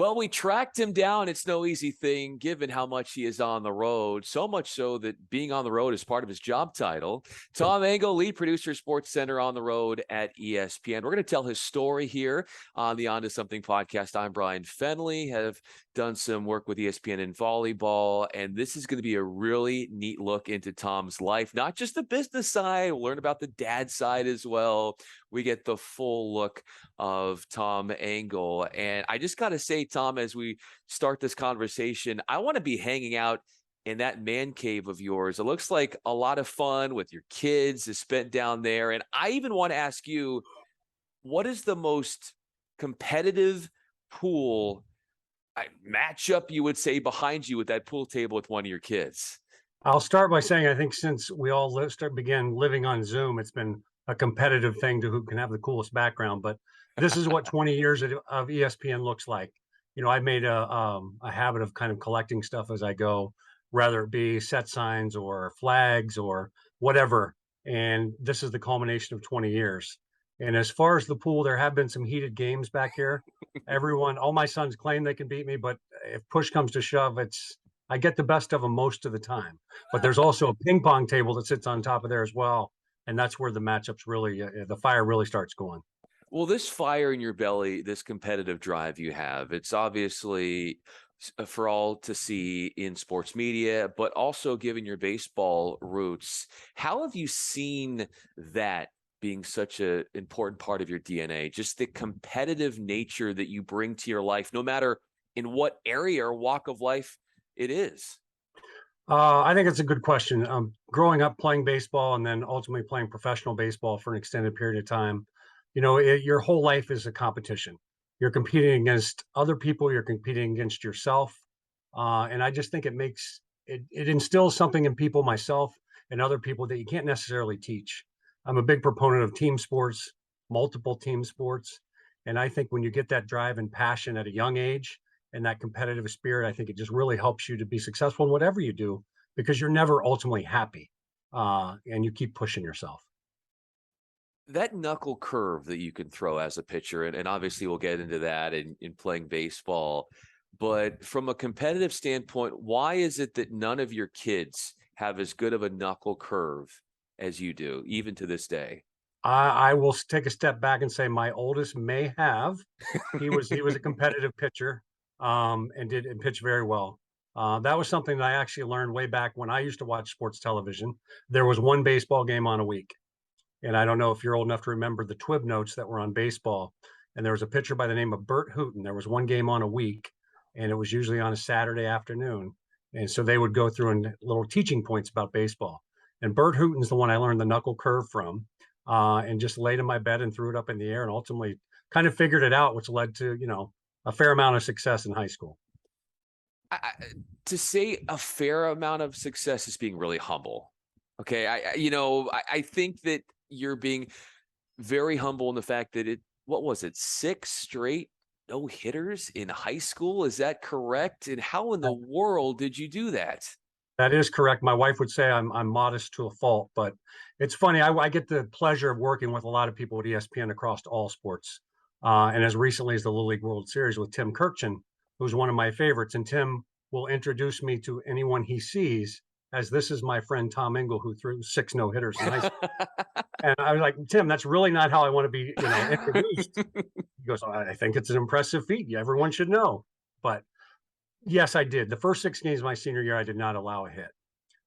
Well, we tracked him down. It's no easy thing given how much he is on the road, so much so that being on the road is part of his job title. Tom Engle, lead producer, SportsCenter on the road at ESPN. We're going to tell his story here on the Onto Something podcast. I'm Bryan Fenley, have done some work with ESPN in volleyball, and this is going to be a really neat look into Tom's life, not just the business side. We'll learn about the dad side as well. We get the full look of Tom Engle. And I just got to say, Tom, as we start this conversation, I want to be hanging out in that man cave of yours. It looks like a lot of fun with your kids is spent down there. And I even want to ask you, what is the most competitive pool matchup you would say behind you with that pool table with one of your kids? I'll start by saying I think since we all began living on Zoom, it's been a competitive thing to who can have the coolest background. But this is what 20 years of ESPN looks like. You know, I made a habit of kind of collecting stuff as I go, whether it be set signs or flags or whatever. And this is the culmination of 20 years. And as far as the pool, there have been some heated games back here. All my sons claim they can beat me, but if push comes to shove, I get the best of them most of the time. But there's also a ping pong table that sits on top of there as well. And that's where the matchups really, the fire really starts going. Well, this fire in your belly, this competitive drive you have, it's obviously for all to see in sports media, but also given your baseball roots, how have you seen that being such an important part of your DNA? Just the competitive nature that you bring to your life, no matter in what area or walk of life it is. I think it's a good question. Growing up playing baseball and then ultimately playing professional baseball for an extended period of time, you know, your whole life is a competition. You're competing against other people. You're competing against yourself. And I just think it instills something in people, myself and other people, that you can't necessarily teach. I'm a big proponent of team sports, multiple team sports. And I think when you get that drive and passion at a young age, and that competitive spirit, I think it just really helps you to be successful in whatever you do, because you're never ultimately happy, and you keep pushing yourself. That knuckle curve that you can throw as a pitcher, and obviously we'll get into that in playing baseball, but from a competitive standpoint, why is it that none of your kids have as good of a knuckle curve as you do, even to this day? I will take a step back and say my oldest may have. He was a competitive pitcher, and pitch very well. That was something that I actually learned way back when I used to watch sports television. There was one baseball game on a week. And I don't know if you're old enough to remember the Twib notes that were on baseball. And there was a pitcher by the name of Bert Hooton. There was one game on a week, and it was usually on a Saturday afternoon. And so they would go through and little teaching points about baseball. And Bert Hooton's the one I learned the knuckle curve from, and just laid in my bed and threw it up in the air and ultimately kind of figured it out, which led to, you know, a fair amount of success in high school. To say a fair amount of success is being really humble. Okay. I think that you're being very humble in the fact that what was it, 6 straight no hitters in high school? Is that correct? And how in the world did you do that? That is correct. My wife would say I'm modest to a fault, but it's funny. I get the pleasure of working with a lot of people at ESPN across all sports, and as recently as the Little League World Series with Tim Kirkchin, who's one of my favorites. And Tim will introduce me to anyone he sees as, "This is my friend Tom Engle, who threw 6 no hitters in high school." And I was like, "Tim, that's really not how I want to be, introduced." He goes, "I think it's an impressive feat. Everyone should know." But yes, I did. The first 6 games of my senior year, I did not allow a hit.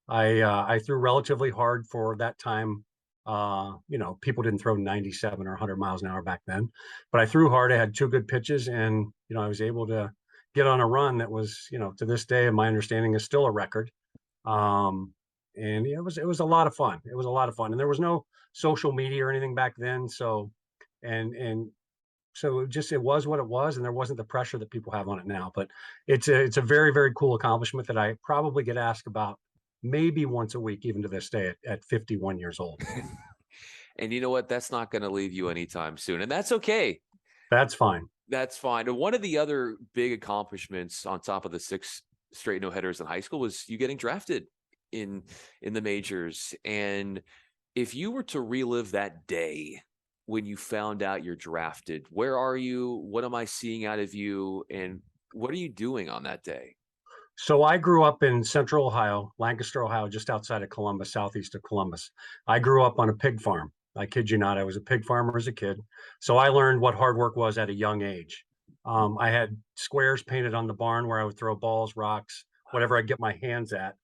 I threw relatively hard for that time. People didn't throw 97 or 100 miles an hour back then, but I threw hard. I had 2 good pitches, and I was able to get on a run that was, to this day, in my understanding, is still a record. And it was a lot of fun. It was a lot of fun, and there was no social media or anything back then. So, and so it was what it was, and there wasn't the pressure that people have on it now. But it's a very, very cool accomplishment that I probably get asked about maybe once a week, even to this day at 51 years old. And you know what? That's not going to leave you anytime soon. And that's okay. That's fine. That's fine. And one of the other big accomplishments on top of the 6 straight no-hitters in high school was you getting drafted in the majors. And if you were to relive that day when you found out you're drafted, where are you? What am I seeing out of you? And What are you doing on that day? So I grew up in central Ohio, Lancaster, Ohio, just outside of Columbus, southeast of Columbus. I grew up on a pig farm. I kid you not, I was a pig farmer as a kid. So I learned what hard work was at a young age. I had squares painted on the barn where I would throw balls, rocks, whatever I get my hands at,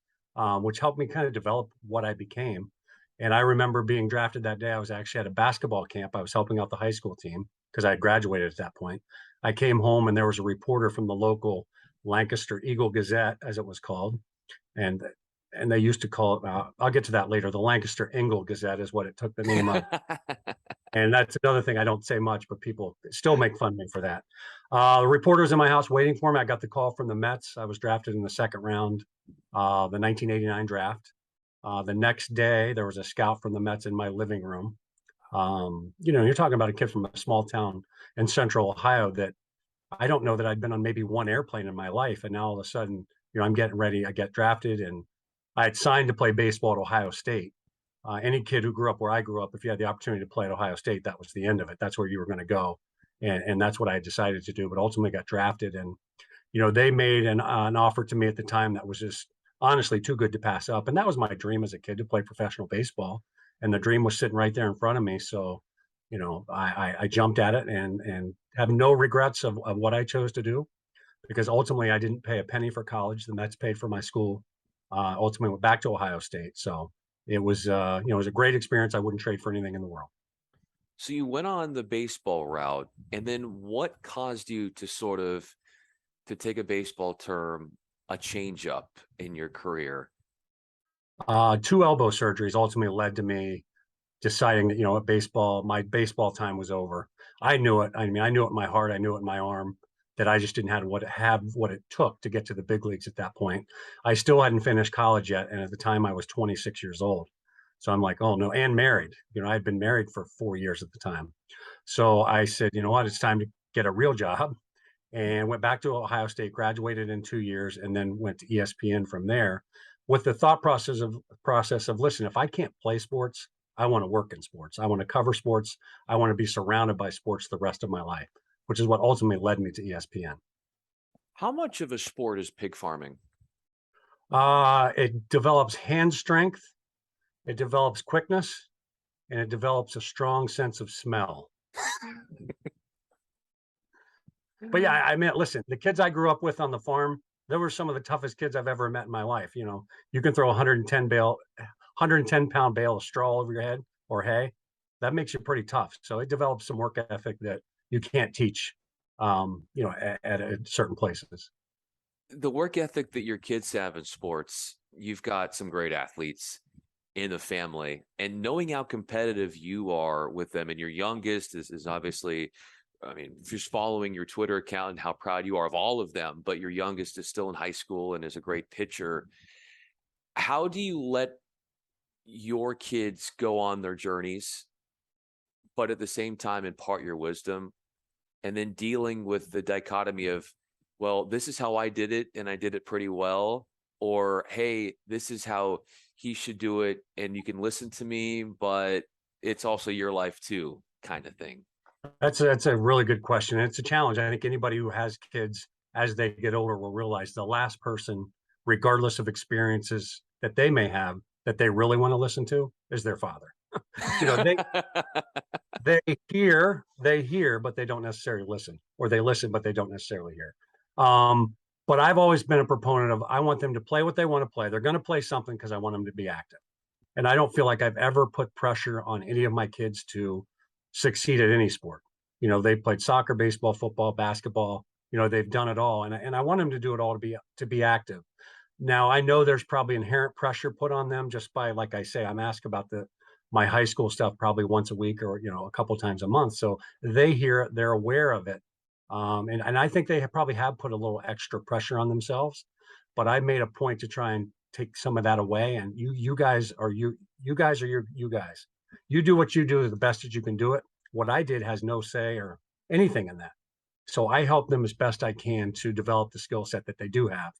which helped me kind of develop what I became. And I remember being drafted that day. I was actually at a basketball camp. I was helping out the high school team because I had graduated at that point. I came home and there was a reporter from the local Lancaster Eagle Gazette, as it was called, and they used to call it. I'll get to that later. The Lancaster Engle Gazette is what it took the name of, and that's another thing I don't say much, but people still make fun of me for that. The reporter was in my house waiting for me. I got the call from the Mets. I was drafted in the second round, the 1989 draft. The next day, there was a scout from the Mets in my living room. You're talking about a kid from a small town in central Ohio that I don't know that I'd been on maybe one airplane in my life. And now all of a sudden, I'm getting ready. I get drafted and I had signed to play baseball at Ohio State. Any kid who grew up where I grew up, if you had the opportunity to play at Ohio State, that was the end of it. That's where you were going to go. And that's what I decided to do. But ultimately got drafted. And, they made an offer to me at the time that was just honestly too good to pass up. And that was my dream as a kid, to play professional baseball. And the dream was sitting right there in front of me. So, I jumped at it and have no regrets of what I chose to do, because ultimately I didn't pay a penny for college. The Mets paid for my school. Ultimately went back to Ohio State. So it was, it was a great experience. I wouldn't trade for anything in the world. So you went on the baseball route, and then what caused you to to take a baseball term, a change up in your career? Two elbow surgeries ultimately led to me deciding that, my baseball time was over. I knew it. I mean, I knew it in my heart. I knew it in my arm that I just didn't have what it took to get to the big leagues at that point. I still hadn't finished college yet. And at the time I was 26 years old. So I'm like, oh no, and married. I had been married for 4 years at the time. So I said, you know what, it's time to get a real job, and went back to Ohio State, graduated in 2 years, and then went to ESPN from there with the thought process of listen, if I can't play sports, I want to work in sports. I want to cover sports. I want to be surrounded by sports the rest of my life, which is what ultimately led me to ESPN. How much of a sport is pig farming? It develops hand strength, it develops quickness, and it develops a strong sense of smell. But yeah, I mean, listen, the kids I grew up with on the farm, they were some of the toughest kids I've ever met in my life. You can throw 110 pound bale of straw over your head or hay. That makes you pretty tough. So it develops some work ethic that you can't teach, at certain places. The work ethic that your kids have in sports, you've got some great athletes in the family, and knowing how competitive you are with them, and your youngest is obviously, I mean, just following your Twitter account and how proud you are of all of them, but your youngest is still in high school and is a great pitcher. How do you let your kids go on their journeys, but at the same time impart your wisdom, and then dealing with the dichotomy of, well, this is how I did it and I did it pretty well, or hey, this is how he should do it and you can listen to me, but it's also your life too, kind of thing? That's a really good question. And it's a challenge. I think anybody who has kids as they get older will realize the last person, regardless of experiences that they may have, that they really want to listen to is their father. you know, they they hear, but they don't necessarily listen, or they listen, but they don't necessarily hear. But I've always been a proponent of, I want them to play what they want to play. They're going to play something because I want them to be active. And I don't feel like I've ever put pressure on any of my kids to succeed at any sport. They've played soccer, baseball, football, basketball. They've done it all, and I want them to do it all to be active. Now, I know there's probably inherent pressure put on them just by, like I say, I'm asked about my high school stuff probably once a week, or a couple times a month. So they hear it, they're aware of it, and I think they probably have put a little extra pressure on themselves. But I made a point to try and take some of that away. And you guys are you guys are you guys. You do what you do the best that you can do it. What I did has no say or anything in that. So I help them as best I can to develop the skill set that they do have.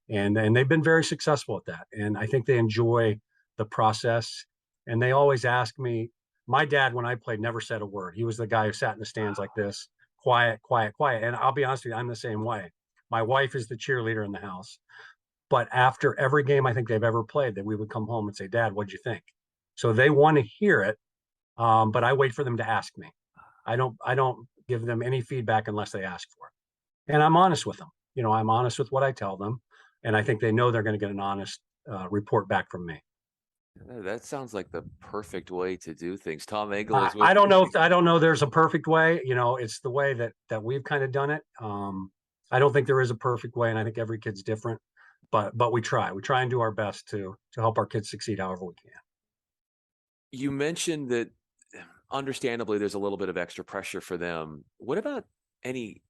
And they've been very successful at that. And I think they enjoy the process. And they always ask me, my dad, when I played, never said a word. He was the guy who sat in the stands like this, quiet, quiet, quiet. And I'll be honest with you, I'm the same way. My wife is the cheerleader in the house. But after every game I think they've ever played, that we would come home and say, Dad, what'd you think? So they want to hear it, but I wait for them to ask me. I don't give them any feedback unless they ask for it. And I'm honest with them. I'm honest with what I tell them, and I think they know they're going to get an honest report back from me. That sounds like the perfect way to do things. Tom Engle I, is with I don't know me. if I don't know there's a perfect way. It's the way that we've kind of done it. I don't think there is a perfect way, and I think every kid's different. But we try. We try and do our best to help our kids succeed however we can. You mentioned that understandably there's a little bit of extra pressure for them. What about any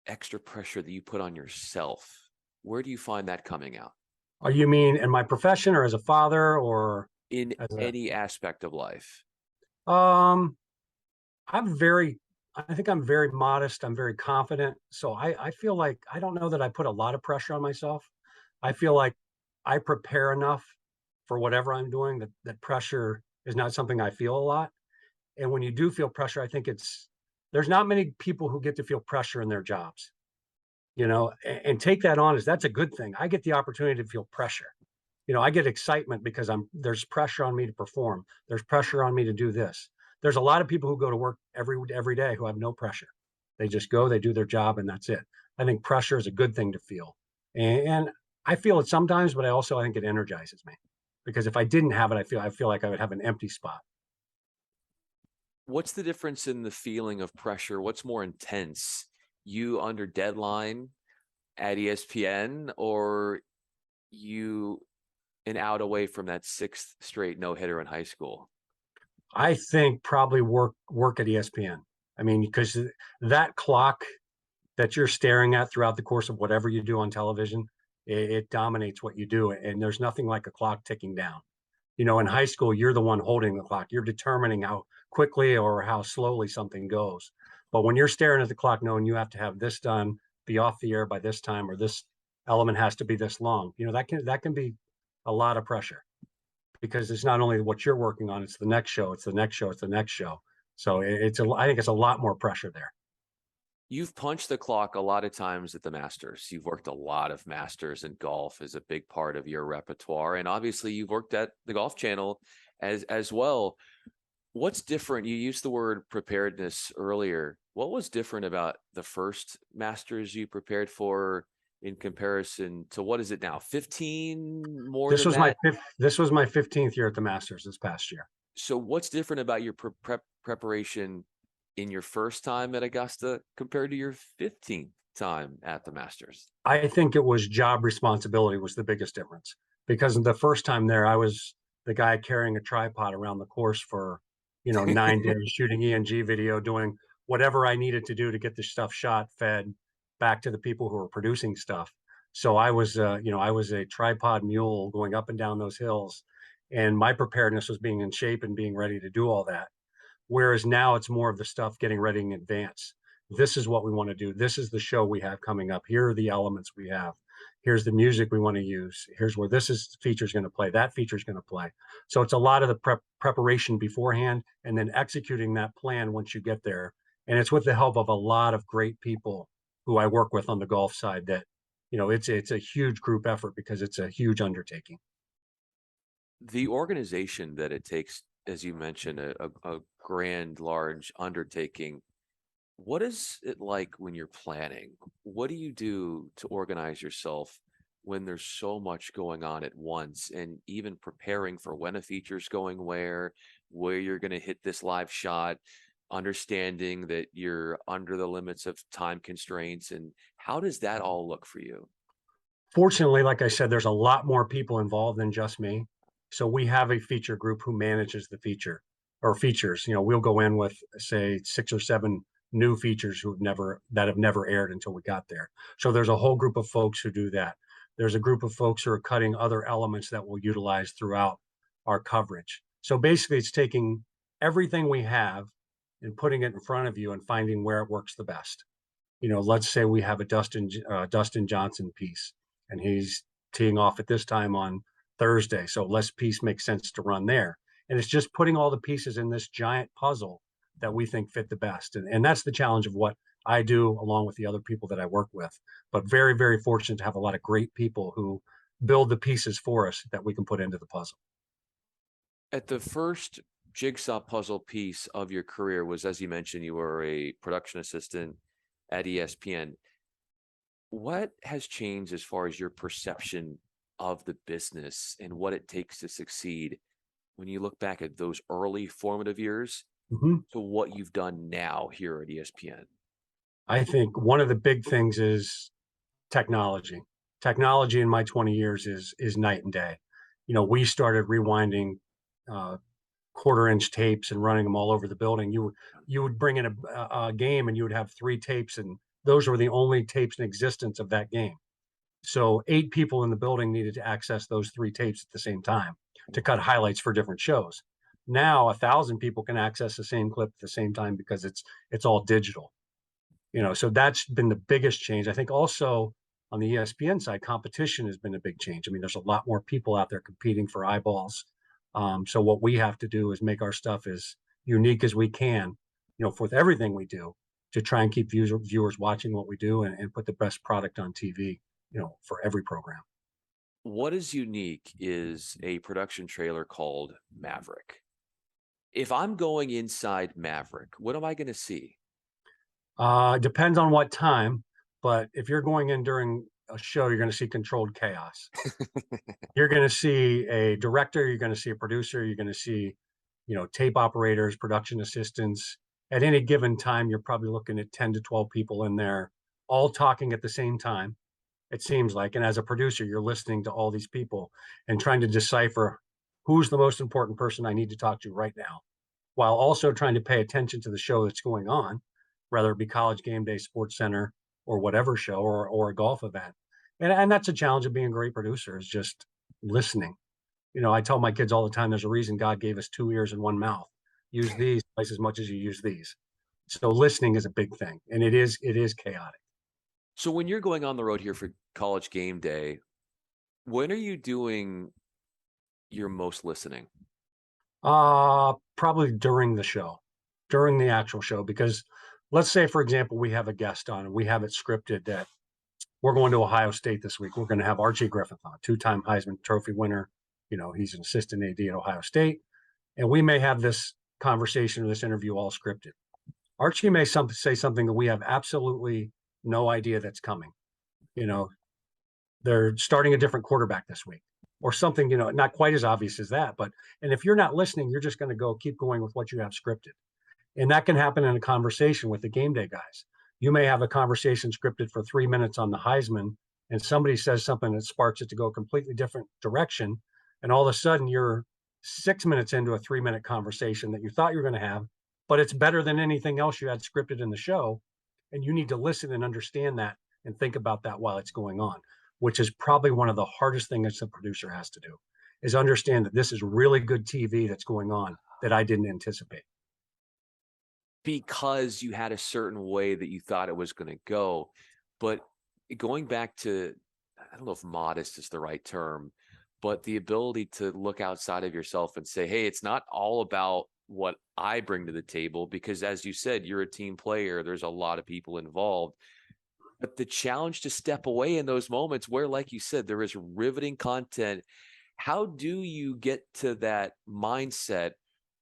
extra pressure that you put on yourself? Where do you find that coming out You mean in my profession or as a father or in as a any aspect of life? um I'm very I think I'm very modest. I'm very confident. So I feel like I don't know that I put a lot of pressure on myself. I feel like I prepare enough for whatever I'm doing that pressure is not something I feel a lot. And when you do feel pressure, I think there's not many people who get to feel pressure in their jobs, and take that on as that's a good thing. I get the opportunity to feel pressure. I get excitement because there's pressure on me to perform. There's pressure on me to do this. There's a lot of people who go to work every day who have no pressure. They just go, they do their job, and that's it. I think pressure is a good thing to feel, and I feel it sometimes, but I think it energizes me because if I didn't have it, I feel like I would have an empty spot. What's the difference in the feeling of pressure? What's more intense? You under deadline at ESPN, or you an out away from that sixth straight no hitter in high school? I think probably work at ESPN. I mean, because that clock that you're staring at throughout the course of whatever you do on television, it dominates what you do. And there's nothing like a clock ticking down. In high school, you're the one holding the clock. You're determining how quickly or how slowly something goes. But when you're staring at the clock, knowing you have to have this done, be off the air by this time, or this element has to be this long, that can be a lot of pressure because it's not only what you're working on, it's the next show, it's the next show, it's the next show. So I think it's a lot more pressure there. You've punched the clock a lot of times at the Masters. You've worked a lot of Masters, and golf is a big part of your repertoire. And obviously, you've worked at the Golf Channel as well. What's different? You used the word preparedness earlier. What was different about the first Masters you prepared for in comparison to what is it now? 15 more This than was my that? fifth. This was my 15th year at the Masters this past year. So what's different about your preparation in your first time at Augusta compared to your 15th time at the Masters? I think it was job responsibility was the biggest difference because the first time there, I was the guy carrying a tripod around the course for 9 days, shooting ENG video, doing whatever I needed to do to get the stuff shot, fed back to the people who were producing stuff. So I was a tripod mule going up and down those hills, and my preparedness was being in shape and being ready to do all that. Whereas now it's more of the stuff getting ready in advance. This is what we want to do. This is the show we have coming up. Here are the elements we have. Here's the music we want to use. Here's where feature is going to play. That feature is going to play. So it's a lot of the preparation beforehand and then executing that plan once you get there. And it's with the help of a lot of great people who I work with on the golf side that, it's a huge group effort because it's a huge undertaking. The organization that it takes, as you mentioned, a grand, large undertaking. What is it like when you're planning? What do you do to organize yourself when there's so much going on at once, and even preparing for when a feature's going where you're going to hit this live shot, understanding that you're under the limits of time constraints, and how does that all look for you? Fortunately, like I said, there's a lot more people involved than just me. So we have a feature group who manages the feature or features. We'll go in with, say, 6 or 7 new features that have never aired until we got there. So there's a whole group of folks who do that. There's a group of folks who are cutting other elements that we'll utilize throughout our coverage. So basically, it's taking everything we have and putting it in front of you and finding where it works the best. Let's say we have a Dustin Johnson piece, and he's teeing off at this time on Thursday. So less piece makes sense to run there. And it's just putting all the pieces in this giant puzzle that we think fit the best. And that's the challenge of what I do along with the other people that I work with. But very, very fortunate to have a lot of great people who build the pieces for us that we can put into the puzzle. At the first jigsaw puzzle piece of your career was, as you mentioned, you were a production assistant at ESPN. What has changed as far as your perception of the business and what it takes to succeed when you look back at those early formative years Mhm. to what you've done now here at ESPN? I think one of the big things is technology. Technology in my 20 years is night and day. We started rewinding uh, quarter-inch tapes and running them all over the building. You would bring in a game and you would have 3 tapes, and those were the only tapes in existence of that game. So 8 people in the building needed to access those 3 tapes at the same time to cut highlights for different shows. Now 1,000 people can access the same clip at the same time because it's all digital. So that's been the biggest change. I think also on the ESPN side, competition has been a big change. I mean, there's a lot more people out there competing for eyeballs. So what we have to do is make our stuff as unique as we can, with everything we do to try and keep viewers watching what we do and put the best product on TV, for every program. What is unique is a production trailer called Maverick. If I'm going inside Maverick, what am I going to see? Depends on what time, but if you're going in during a show, you're going to see controlled chaos. You're going to see a director, you're going to see a producer, you're going to see, tape operators, production assistants. At any given time, you're probably looking at 10 to 12 people in there, all talking at the same time, it seems like. And as a producer, you're listening to all these people and trying to decipher who's the most important person I need to talk to right now, while also trying to pay attention to the show that's going on, whether it be College Game Day, SportsCenter, or whatever show, or a golf event. And that's a challenge of being a great producer, is just listening. I tell my kids all the time, there's a reason God gave us 2 ears and one mouth. Use these twice as much as you use these. So listening is a big thing, and it is chaotic. So when you're going on the road here for College Game Day, when are you doing your most listening? Probably during the show, during the actual show, because let's say, for example, we have a guest on and we have it scripted that we're going to Ohio State this week. We're going to have Archie Griffith on, 2-time Heisman Trophy winner. He's an assistant AD at Ohio State. And we may have this conversation or this interview all scripted. Archie may say something that we have absolutely no idea that's coming. You know, they're starting a different quarterback this week or something, not quite as obvious as that. And if you're not listening, you're just going to keep going with what you have scripted. And that can happen in a conversation with the game day guys. You may have a conversation scripted for 3 minutes on the Heisman, and somebody says something that sparks it to go a completely different direction. And all of a sudden, you're 6 minutes into a 3-minute conversation that you thought you were going to have, but it's better than anything else you had scripted in the show. And you need to listen and understand that and think about that while it's going on, which is probably one of the hardest things a producer has to do, is understand that this is really good TV that's going on that I didn't anticipate. Because you had a certain way that you thought it was going to go. But going back to, I don't know if modest is the right term, but the ability to look outside of yourself and say, hey, it's not all about what I bring to the table, because as you said, you're a team player. There's a lot of people involved. But the challenge to step away in those moments where, like you said, there is riveting content. How do you get to that mindset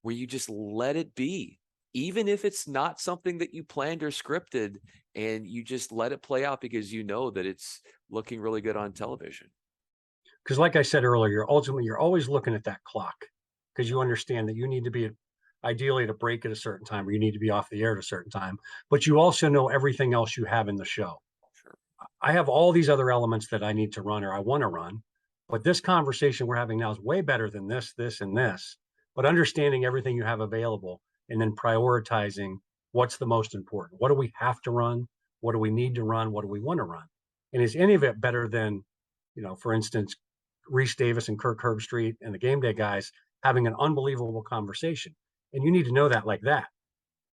where you just let it be? Even if it's not something that you planned or scripted, and you just let it play out because you know that it's looking really good on television. Because like I said earlier, ultimately, you're always looking at that clock because you understand that you need to be ideally at a break at a certain time, or you need to be off the air at a certain time. But you also know everything else you have in the show. Sure. I have all these other elements that I need to run or I want to run, but this conversation we're having now is way better than this, this, and this. But understanding everything you have available and then prioritizing what's the most important. What do we have to run? What do we need to run? What do we want to run? And is any of it better than, for instance, Reese Davis and Kirk Herbstreit and the game day guys having an unbelievable conversation? And you need to know that like that,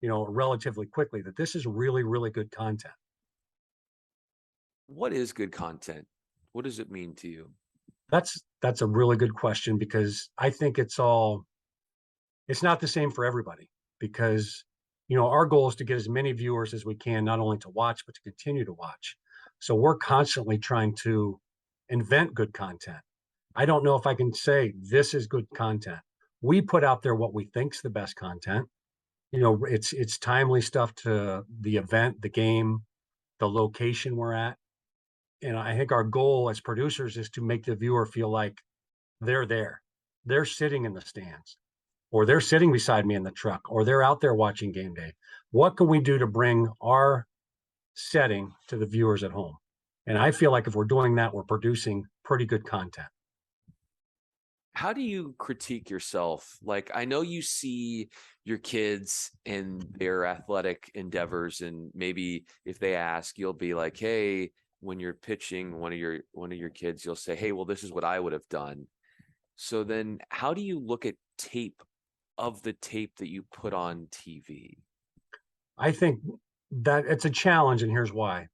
relatively quickly, that this is really, really good content. What is good content? What does it mean to you? That's a really good question, because I think it's not the same for everybody, because our goal is to get as many viewers as we can, not only to watch, but to continue to watch. So we're constantly trying to invent good content. I don't know if I can say this is good content. We put out there what we think's the best content. It's timely stuff to the event, the game, the location we're at. And I think our goal as producers is to make the viewer feel like they're there. They're sitting in the stands, or they're sitting beside me in the truck, or they're out there watching game day. What can we do to bring our setting to the viewers at home? And I feel like if we're doing that, we're producing pretty good content. How do you critique yourself? Like, I know you see your kids and their athletic endeavors, and maybe if they ask, you'll be like, hey, when you're pitching one of your kids, you'll say, hey, well, this is what I would have done. So then how do you look at tape of the tape that you put on TV? I think that it's a challenge, and here's why.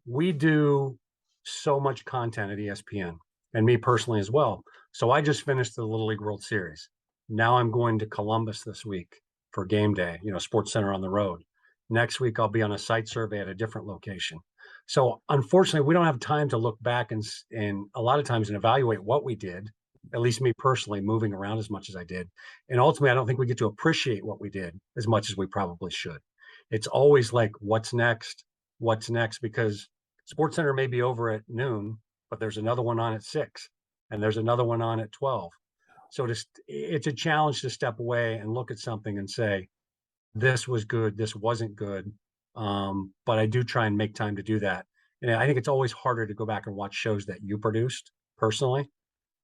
We do so much content at ESPN, and me personally as well. So I just finished the Little League World Series. Now I'm going to Columbus this week for game day, SportsCenter on the road. Next week, I'll be on a site survey at a different location. So unfortunately, we don't have time to look back and a lot of times and evaluate what we did, at least me personally, moving around as much as I did. And ultimately, I don't think we get to appreciate what we did as much as we probably should. It's always like, what's next? What's next? Because SportsCenter may be over at noon, but there's another one on at 6, and there's another one on at 12. So it's a challenge to step away and look at something and say, this was good, this wasn't good. But I do try and make time to do that. And I think it's always harder to go back and watch shows that you produced personally,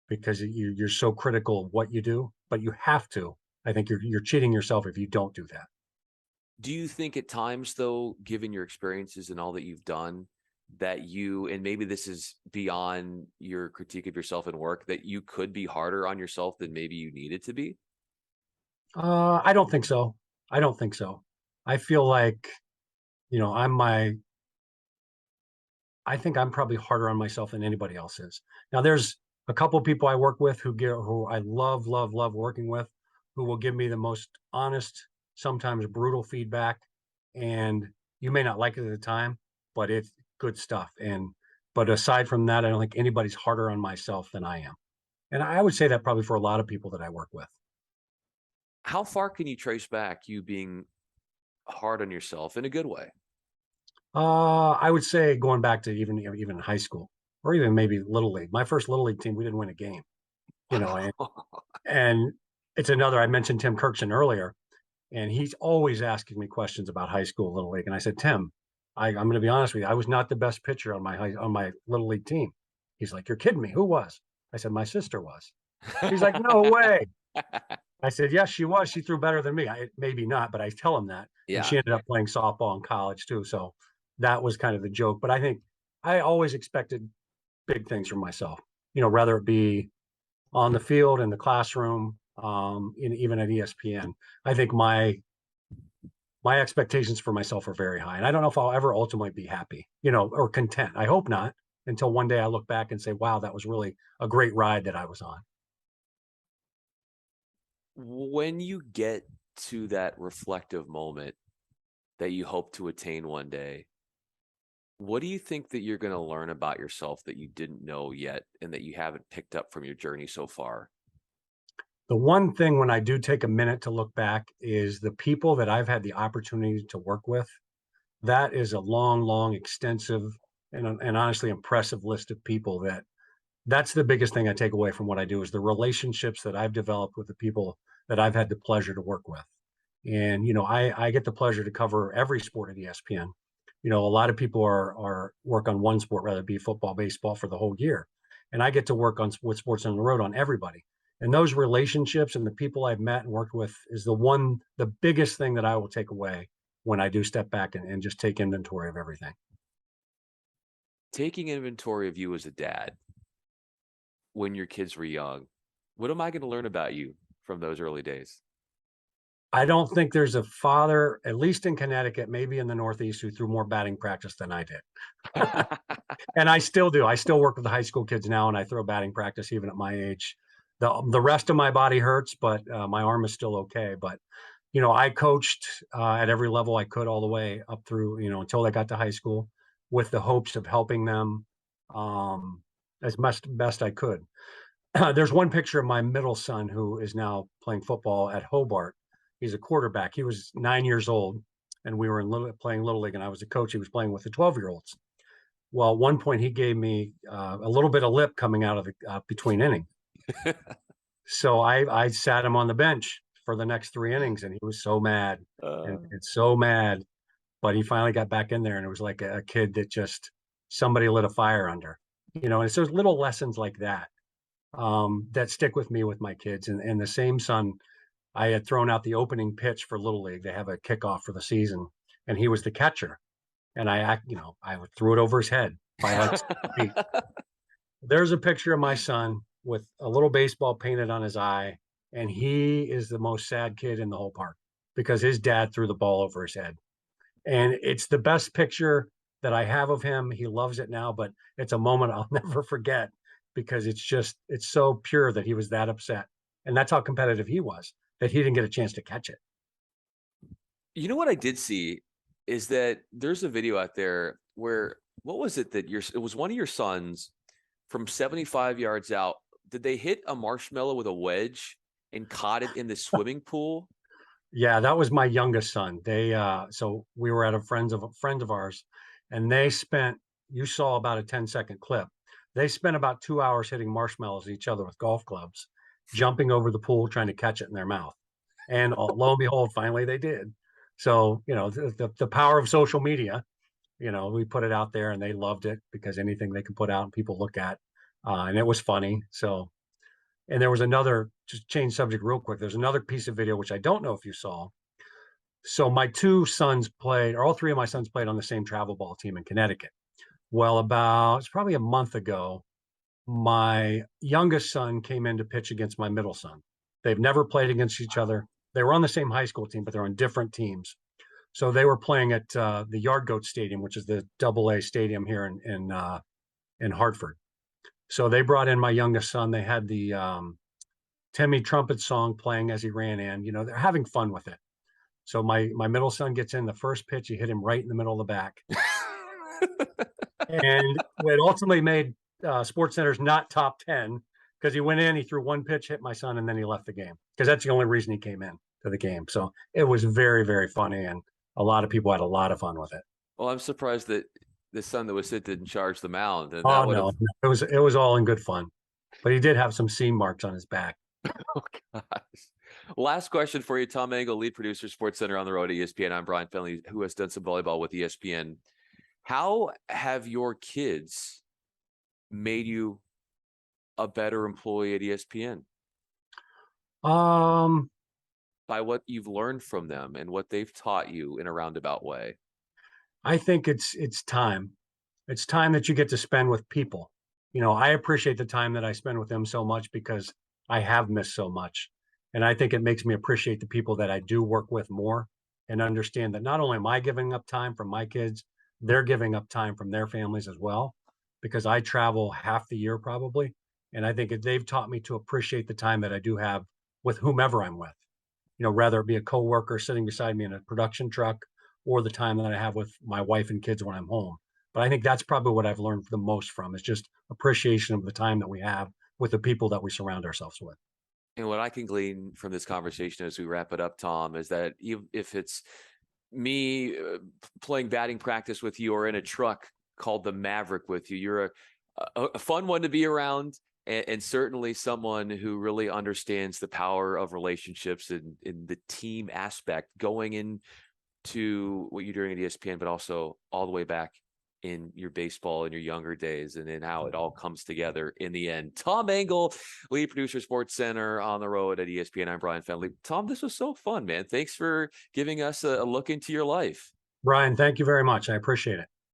because you're so critical of what you do, but you have to. I think you're cheating yourself if you don't do that. Do you think at times, though, given your experiences and all that you've done, that and maybe this is beyond your critique of yourself in work, that you could be harder on yourself than maybe you needed to be? I don't think so. I don't think so. I feel like, I think I'm probably harder on myself than anybody else is. Now, there's a couple of people I work with who I love working with, who will give me the most honest, sometimes brutal feedback. And you may not like it at the time, but it's good stuff. But aside from that, I don't think anybody's harder on myself than I am. And I would say that probably for a lot of people that I work with. How far can you trace back you being hard on yourself in a good way? I would say going back to even high school, or even maybe Little League. My first Little League team, we didn't win a game, and it's another. I mentioned Tim Kirkson earlier, and he's always asking me questions about high school Little League. And I said, Tim, I'm going to be honest with you. I was not the best pitcher on my Little League team. He's like, you're kidding me. Who was? I said, my sister was. He's like, no way. I said, yes, she was. She threw better than me. Maybe not, but I tell him that. Yeah. And she ended up playing softball in college too. So that was kind of the joke. But I think I always expected big things from myself, whether it be on the field, in the classroom, even at ESPN. I think my expectations for myself are very high. And I don't know if I'll ever ultimately be happy, or content. I hope not, until one day I look back and say, wow, that was really a great ride that I was on. When you get to that reflective moment that you hope to attain one day, what do you think that you're going to learn about yourself that you didn't know yet and that you haven't picked up from your journey so far? The one thing when I do take a minute to look back is the people that I've had the opportunity to work with. That is a long, extensive, and honestly impressive list of people. That's the biggest thing I take away from what I do, is the relationships that I've developed with the people that I've had the pleasure to work with. And, I get the pleasure to cover every sport at ESPN. A lot of people work on one sport, whether it be football, baseball, for the whole year. And I get to work with Sports on the Road on everybody. And those relationships and the people I've met and worked with is the biggest thing that I will take away when I do step back and just take inventory of everything. Taking inventory of you as a dad when your kids were young, what am I going to learn about you from those early days? I don't think there's a father, at least in Connecticut, maybe in the Northeast, who threw more batting practice than I did. And I still do. I still work with the high school kids now, and I throw batting practice even at my age. The rest of my body hurts, but my arm is still okay. But, I coached at every level I could all the way up through, until I got to high school with the hopes of helping them as best I could. There's one picture of my middle son who is now playing football at Hobart. He's a quarterback. He was 9 years old, and we were playing Little League, and I was the coach. He was playing with the 12-year-olds. Well, at one point he gave me a little bit of lip coming out of the between innings. So I sat him on the bench for the next 3 innings, and he was so mad and so mad. But he finally got back in there, and it was like a kid that just somebody lit a fire under. And it's those little lessons like that that stick with me with my kids. And the same son, I had thrown out the opening pitch for Little League. They have a kickoff for the season, and he was the catcher. And I threw it over his head by like 6 feet. There's a picture of my son with a little baseball painted on his eye, and he is the most sad kid in the whole park because his dad threw the ball over his head. And it's the best picture that I have of him. He loves it now, but it's a moment I'll never forget because it's so pure that he was that upset. And that's how competitive he was, that he didn't get a chance to catch it. You know what I did see is that there's a video out there where, what was it that it was one of your sons from 75 yards out. Did they hit a marshmallow with a wedge and caught it in the swimming pool? Yeah, that was my youngest son. So we were at a friend of ours, and you saw about a 10-second clip. They spent about 2 hours hitting marshmallows at each other with golf clubs, jumping over the pool, trying to catch it in their mouth. And lo and behold, finally they did. So, the power of social media, we put it out there and they loved it because anything they can put out and people look at, and it was funny. So, and there was another, just change subject real quick. There's another piece of video, which I don't know if you saw. So my all three of my sons played on the same travel ball team in Connecticut. Well, it's probably a month ago, my youngest son came in to pitch against my middle son. They've never played against each other. They were on the same high school team, but they're on different teams. So they were playing at the Yard Goat Stadium, which is the AA stadium here in Hartford. So they brought in my youngest son. They had the Timmy trumpet song playing as he ran in. They're having fun with it. So my middle son gets in the first pitch. He hit him right in the middle of the back. And it ultimately made SportsCenter's not top 10 because he went in, he threw one pitch, hit my son, and then he left the game because that's the only reason he came in to the game. So it was very, very funny, and a lot of people had a lot of fun with it. Well, I'm surprised that the son that was hit didn't charge the mound. And no, it was all in good fun, but he did have some seam marks on his back. Oh gosh. Last question for you, Tom Engle, lead producer, SportsCenter on the road at ESPN. I'm Bryan Fenley, who has done some volleyball with ESPN. How have your kids made you a better employee at ESPN? By what you've learned from them and what they've taught you in a roundabout way. I think it's time. It's time that you get to spend with people. I appreciate the time that I spend with them so much because I have missed so much. And I think it makes me appreciate the people that I do work with more and understand that not only am I giving up time from my kids, they're giving up time from their families as well, because I travel half the year probably. And I think they've taught me to appreciate the time that I do have with whomever I'm with, whether it be a coworker sitting beside me in a production truck or the time that I have with my wife and kids when I'm home. But I think that's probably what I've learned the most from is just appreciation of the time that we have with the people that we surround ourselves with. And what I can glean from this conversation as we wrap it up, Tom, is that if it's me playing batting practice with you or in a truck called the Maverick with you, you're a fun one to be around, and certainly someone who really understands the power of relationships and in the team aspect going into what you're doing at ESPN, but also all the way back in your baseball in your younger days, and then how it all comes together in the end. Tom Engle, lead producer, SportsCenter on the road at ESPN. I'm Bryan Fenley. Tom, this was so fun, man. Thanks for giving us a look into your life. Bryan, thank you very much. I appreciate it.